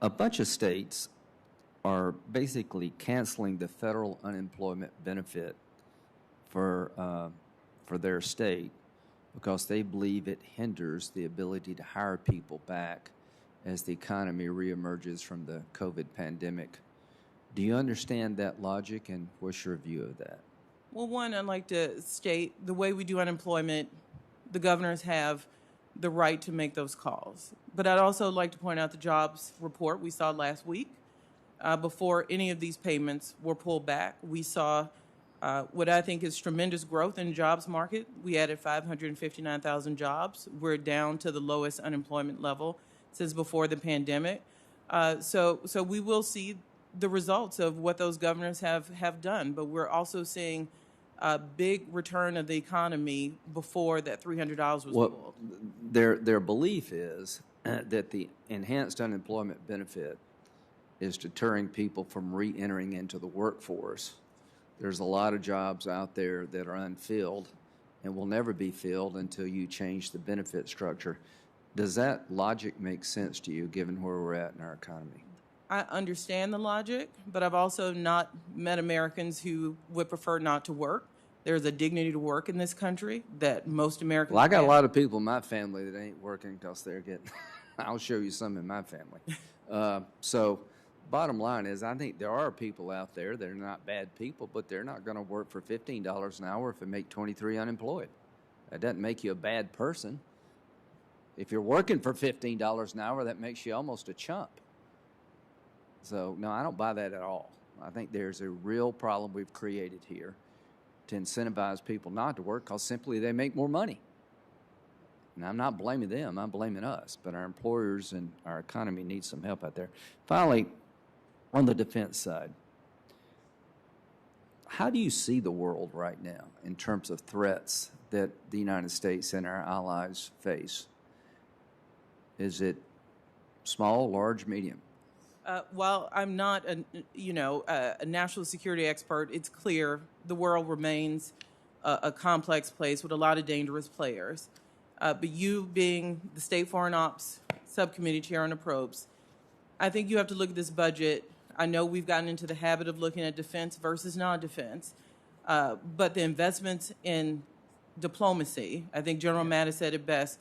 A bunch of states are basically canceling the federal unemployment benefit for their state because they believe it hinders the ability to hire people back as the economy reemerges from the COVID pandemic. Do you understand that logic, and what's your view of that? Well, one, I'd like to state the way we do unemployment, the governors have the right to make those calls. But I'd also like to point out the jobs report we saw last week. Before any of these payments were pulled back, we saw what I think is tremendous growth in the jobs market. We added 559,000 jobs. We're down to the lowest unemployment level since before the pandemic. So we will see the results of what those governors have done. But we're also seeing a big return of the economy before that $300 was pulled. Their belief is that the enhanced unemployment benefit is deterring people from re-entering into the workforce. There's a lot of jobs out there that are unfilled and will never be filled until you change the benefit structure. Does that logic make sense to you, given where we're at in our economy? I understand the logic, but I've also not met Americans who would prefer not to work. There's a dignity to work in this country that most Americans Well, I got have. a lot of people in my family that ain't working because they're getting, I'll show you some in my family. So bottom line is, I think there are people out there that are not bad people, but they're not going to work for $15 an hour if they make 23 unemployed. That doesn't make you a bad person. If you're working for $15 an hour, that makes you almost a chump. So, no, I don't buy that at all. I think there's a real problem we've created here to incentivize people not to work because simply they make more money. And I'm not blaming them, I'm blaming us. But our employers and our economy need some help out there. Finally, on the defense side, how do you see the world right now in terms of threats that the United States and our allies face? Is it small, large, medium? While I'm not a national security expert, it's clear the world remains a complex place with a lot of dangerous players. But you being the State Foreign Ops Subcommittee Chair on the probes, I think you have to look at this budget. I know we've gotten into the habit of looking at defense versus non-defense, but the investments in diplomacy, I think General Mattis said it best,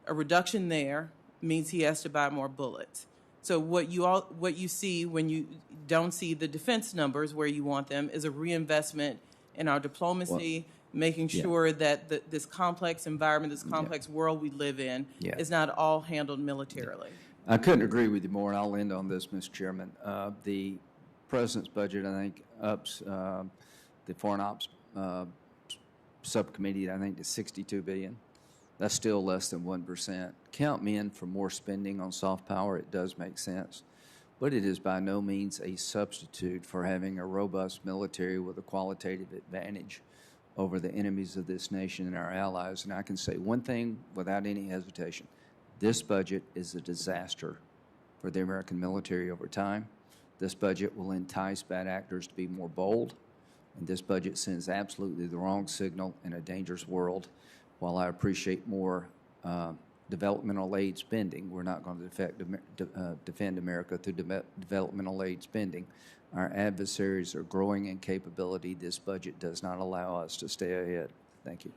a reduction there means he has to buy more bullets. So what you see when you don't see the defense numbers where you want them is a reinvestment in our diplomacy, making sure that this complex environment, this complex world we live in is not all handled militarily. I couldn't agree with you more, and I'll end on this, Mr. Chairman. The President's budget, I think, ups the Foreign Ops Subcommittee, I think, to $62 billion. That's still less than 1%. Count me in for more spending on soft power. It does make sense. But it is by no means a substitute for having a robust military with a qualitative advantage over the enemies of this nation and our allies. And I can say one thing without any hesitation. This budget is a disaster for the American military over time. This budget will entice bad actors to be more bold. And this budget sends absolutely the wrong signal in a dangerous world. While I appreciate more developmental aid spending, we're not going to defend America through developmental aid spending. Our adversaries are growing in capability. This budget does not allow us to stay ahead. Thank you.